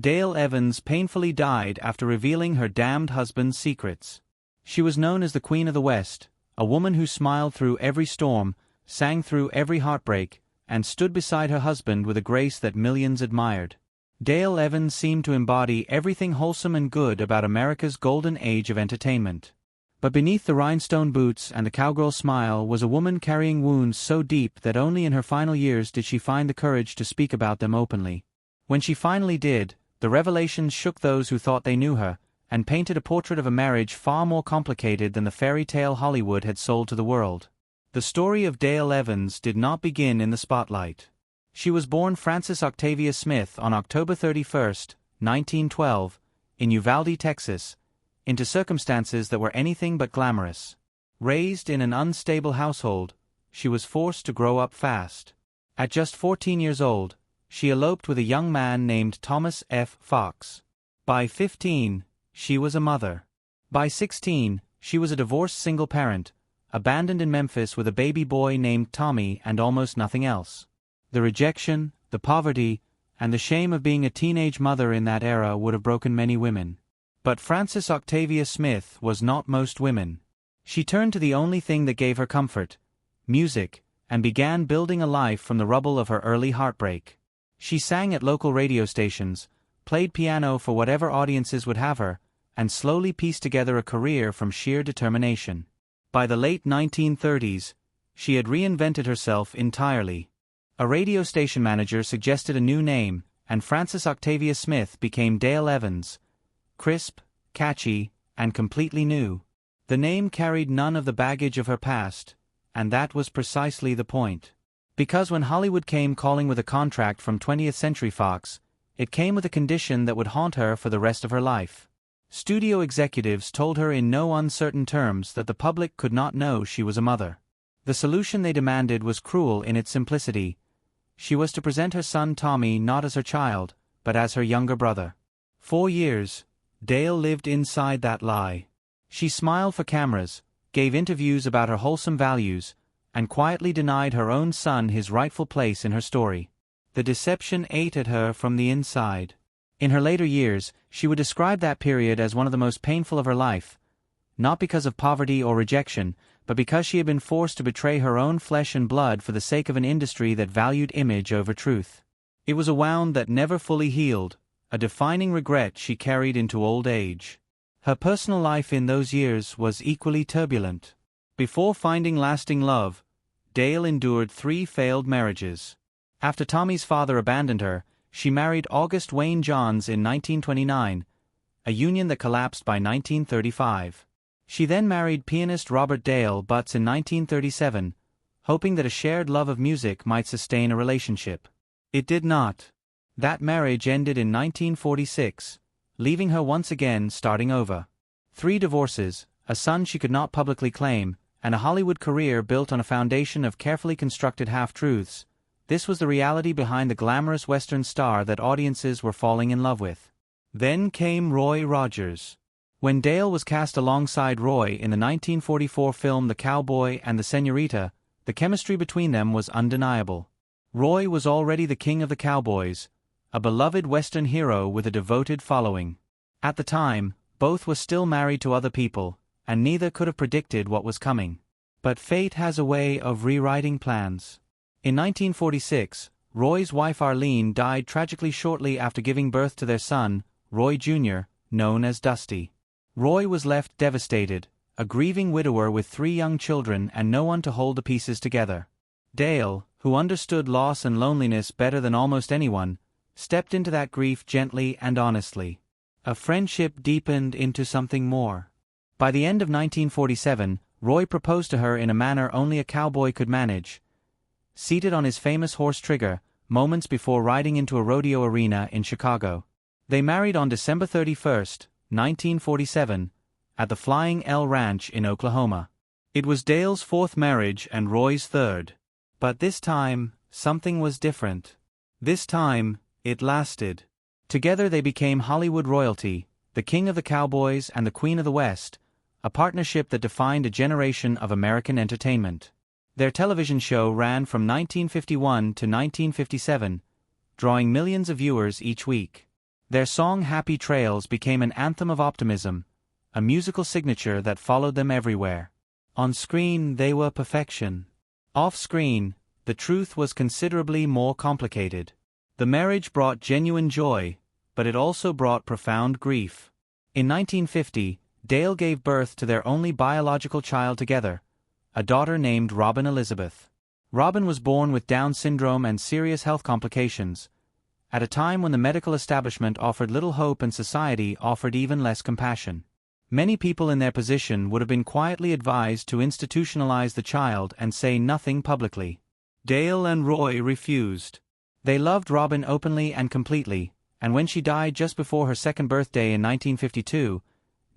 Dale Evans painfully died after revealing her damned husband's secrets. She was known as the Queen of the West, a woman who smiled through every storm, sang through every heartbreak, and stood beside her husband with a grace that millions admired. Dale Evans seemed to embody everything wholesome and good about America's golden age of entertainment. But beneath the rhinestone boots and the cowgirl smile was a woman carrying wounds so deep that only in her final years did she find the courage to speak about them openly. When she finally did, the revelations shook those who thought they knew her, and painted a portrait of a marriage far more complicated than the fairy tale Hollywood had sold to the world. The story of Dale Evans did not begin in the spotlight. She was born Frances Octavia Smith on October 31, 1912, in Uvalde, Texas, into circumstances that were anything but glamorous. Raised in an unstable household, she was forced to grow up fast. At just 14 years old, she eloped with a young man named Thomas F. Fox. By 15, she was a mother. By 16, she was a divorced single parent, abandoned in Memphis with a baby boy named Tommy and almost nothing else. The rejection, the poverty, and the shame of being a teenage mother in that era would have broken many women. But Frances Octavia Smith was not most women. She turned to the only thing that gave her comfort, music, and began building a life from the rubble of her early heartbreak. She sang at local radio stations, played piano for whatever audiences would have her, and slowly pieced together a career from sheer determination. By the late 1930s, she had reinvented herself entirely. A radio station manager suggested a new name, and Frances Octavia Smith became Dale Evans. Crisp, catchy, and completely new. The name carried none of the baggage of her past, and that was precisely the point. Because when Hollywood came calling with a contract from 20th Century Fox, it came with a condition that would haunt her for the rest of her life. Studio executives told her in no uncertain terms that the public could not know she was a mother. The solution they demanded was cruel in its simplicity. She was to present her son Tommy not as her child, but as her younger brother. 4 years, Dale lived inside that lie. She smiled for cameras, gave interviews about her wholesome values, and quietly denied her own son his rightful place in her story. The deception ate at her from the inside. In her later years, she would describe that period as one of the most painful of her life, not because of poverty or rejection, but because she had been forced to betray her own flesh and blood for the sake of an industry that valued image over truth. It was a wound that never fully healed, a defining regret she carried into old age. Her personal life in those years was equally turbulent. Before finding lasting love, Dale endured 3 failed marriages. After Tommy's father abandoned her, she married August Wayne Johns in 1929, a union that collapsed by 1935. She then married pianist Robert Dale Butts in 1937, hoping that a shared love of music might sustain a relationship. It did not. That marriage ended in 1946, leaving her once again starting over. 3 divorces, a son she could not publicly claim, and a Hollywood career built on a foundation of carefully constructed half-truths. This was the reality behind the glamorous Western star that audiences were falling in love with. Then came Roy Rogers. When Dale was cast alongside Roy in the 1944 film The Cowboy and the Senorita, the chemistry between them was undeniable. Roy was already the king of the cowboys, a beloved Western hero with a devoted following. At the time, both were still married to other people, and neither could have predicted what was coming. But fate has a way of rewriting plans. In 1946, Roy's wife Arlene died tragically shortly after giving birth to their son, Roy Jr., known as Dusty. Roy was left devastated, a grieving widower with 3 young children and no one to hold the pieces together. Dale, who understood loss and loneliness better than almost anyone, stepped into that grief gently and honestly. A friendship deepened into something more. By the end of 1947, Roy proposed to her in a manner only a cowboy could manage. Seated on his famous horse Trigger, moments before riding into a rodeo arena in Chicago. They married on December 31, 1947, at the Flying L Ranch in Oklahoma. It was Dale's 4th marriage and Roy's 3rd. But this time, something was different. This time, it lasted. Together they became Hollywood royalty, the king of the cowboys and the queen of the West, a partnership that defined a generation of American entertainment. Their television show ran from 1951 to 1957, drawing millions of viewers each week. Their song Happy Trails became an anthem of optimism, a musical signature that followed them everywhere. On screen, they were perfection. Off-screen, the truth was considerably more complicated. The marriage brought genuine joy, but it also brought profound grief. In 1950, Dale gave birth to their only biological child together, a daughter named Robin Elizabeth. Robin was born with Down syndrome and serious health complications, at a time when the medical establishment offered little hope and society offered even less compassion. Many people in their position would have been quietly advised to institutionalize the child and say nothing publicly. Dale and Roy refused. They loved Robin openly and completely, and when she died just before her second birthday in 1952,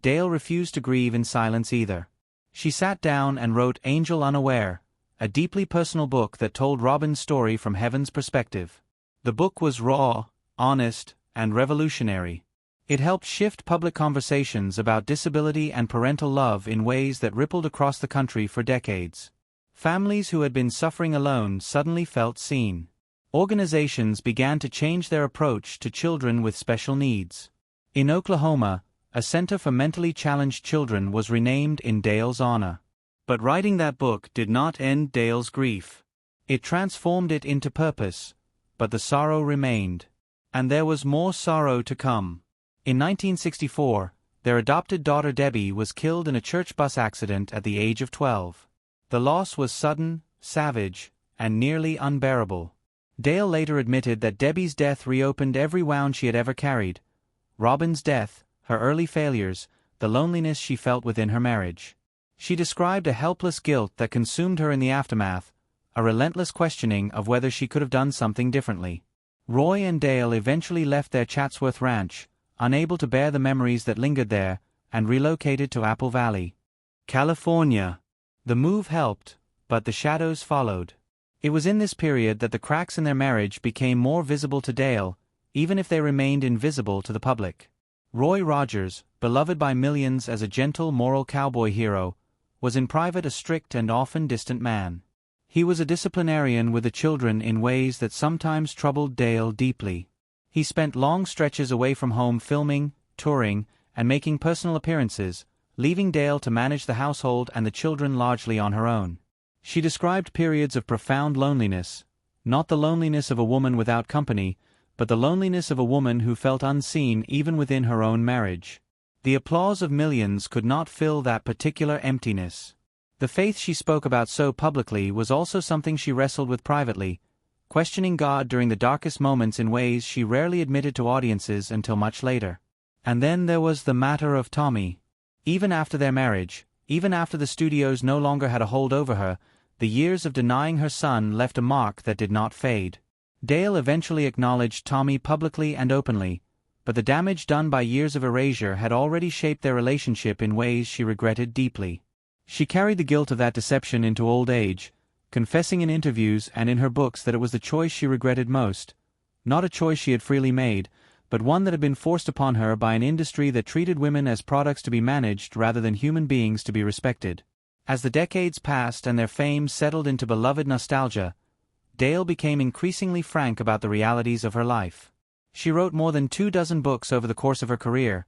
Dale refused to grieve in silence either. She sat down and wrote Angel Unaware, a deeply personal book that told Robin's story from heaven's perspective. The book was raw, honest, and revolutionary. It helped shift public conversations about disability and parental love in ways that rippled across the country for decades. Families who had been suffering alone suddenly felt seen. Organizations began to change their approach to children with special needs. In Oklahoma, a center for mentally challenged children was renamed in Dale's honor. But writing that book did not end Dale's grief. It transformed it into purpose, but the sorrow remained. And there was more sorrow to come. In 1964, their adopted daughter Debbie was killed in a church bus accident at the age of 12. The loss was sudden, savage, and nearly unbearable. Dale later admitted that Debbie's death reopened every wound she had ever carried: Robin's death, her early failures, the loneliness she felt within her marriage. She described a helpless guilt that consumed her in the aftermath, a relentless questioning of whether she could have done something differently. Roy and Dale eventually left their Chatsworth ranch, unable to bear the memories that lingered there, and relocated to Apple Valley, California. The move helped, but the shadows followed. It was in this period that the cracks in their marriage became more visible to Dale, even if they remained invisible to the public. Roy Rogers, beloved by millions as a gentle moral cowboy hero, was in private a strict and often distant man. He was a disciplinarian with the children in ways that sometimes troubled Dale deeply. He spent long stretches away from home filming, touring, and making personal appearances, leaving Dale to manage the household and the children largely on her own. She described periods of profound loneliness, not the loneliness of a woman without company, but the loneliness of a woman who felt unseen even within her own marriage. The applause of millions could not fill that particular emptiness. The faith she spoke about so publicly was also something she wrestled with privately, questioning God during the darkest moments in ways she rarely admitted to audiences until much later. And then there was the matter of Tommy. Even after their marriage, even after the studios no longer had a hold over her, the years of denying her son left a mark that did not fade. Dale eventually acknowledged Tommy publicly and openly, but the damage done by years of erasure had already shaped their relationship in ways she regretted deeply. She carried the guilt of that deception into old age, confessing in interviews and in her books that it was the choice she regretted most, not a choice she had freely made, but one that had been forced upon her by an industry that treated women as products to be managed rather than human beings to be respected. As the decades passed and their fame settled into beloved nostalgia, Dale became increasingly frank about the realities of her life. She wrote more than 24 books over the course of her career,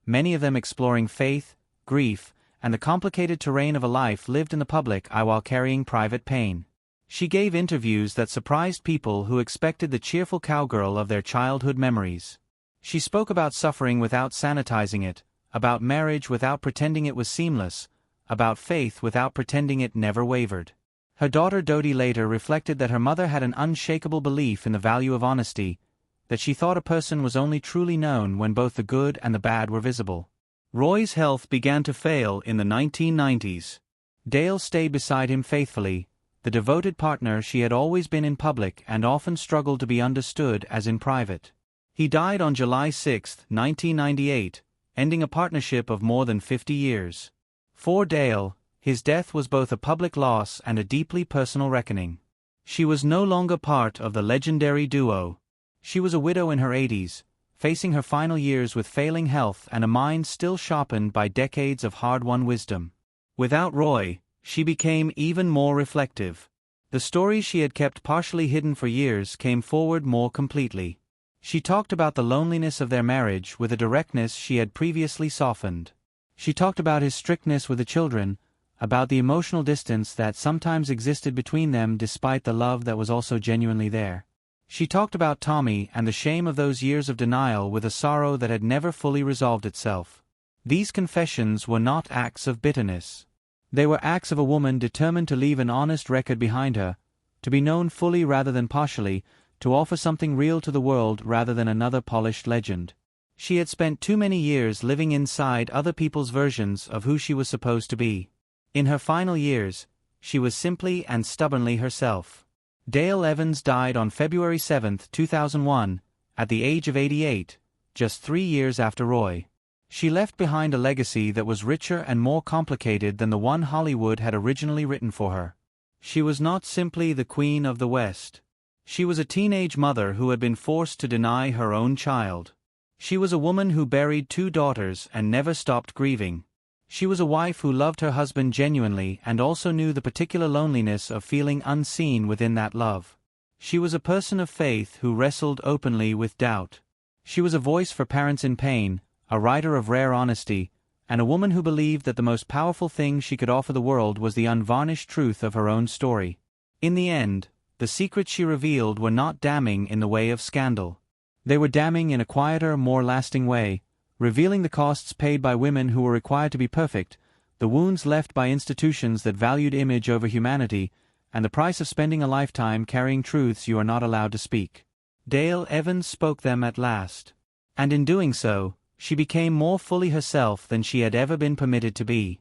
many of them exploring faith, grief, and the complicated terrain of a life lived in the public eye while carrying private pain. She gave interviews that surprised people who expected the cheerful cowgirl of their childhood memories. She spoke about suffering without sanitizing it, about marriage without pretending it was seamless, about faith without pretending it never wavered. Her daughter Dodie later reflected that her mother had an unshakable belief in the value of honesty, that she thought a person was only truly known when both the good and the bad were visible. Roy's health began to fail in the 1990s. Dale stayed beside him faithfully, the devoted partner she had always been in public and often struggled to be understood as in private. He died on July 6, 1998, ending a partnership of more than 50 years. For Dale, his death was both a public loss and a deeply personal reckoning. She was no longer part of the legendary duo. She was a widow in her 80s, facing her final years with failing health and a mind still sharpened by decades of hard-won wisdom. Without Roy, she became even more reflective. The stories she had kept partially hidden for years came forward more completely. She talked about the loneliness of their marriage with a directness she had previously softened. She talked about his strictness with the children, about the emotional distance that sometimes existed between them despite the love that was also genuinely there. She talked about Tommy and the shame of those years of denial with a sorrow that had never fully resolved itself. These confessions were not acts of bitterness. They were acts of a woman determined to leave an honest record behind her, to be known fully rather than partially, to offer something real to the world rather than another polished legend. She had spent too many years living inside other people's versions of who she was supposed to be. In her final years, she was simply and stubbornly herself. Dale Evans died on February 7, 2001, at the age of 88, just 3 years after Roy. She left behind a legacy that was richer and more complicated than the one Hollywood had originally written for her. She was not simply the Queen of the West. She was a teenage mother who had been forced to deny her own child. She was a woman who buried 2 daughters and never stopped grieving. She was a wife who loved her husband genuinely and also knew the particular loneliness of feeling unseen within that love. She was a person of faith who wrestled openly with doubt. She was a voice for parents in pain, a writer of rare honesty, and a woman who believed that the most powerful thing she could offer the world was the unvarnished truth of her own story. In the end, the secrets she revealed were not damning in the way of scandal. They were damning in a quieter, more lasting way, revealing the costs paid by women who were required to be perfect, the wounds left by institutions that valued image over humanity, and the price of spending a lifetime carrying truths you are not allowed to speak. Dale Evans spoke them at last. And in doing so, she became more fully herself than she had ever been permitted to be.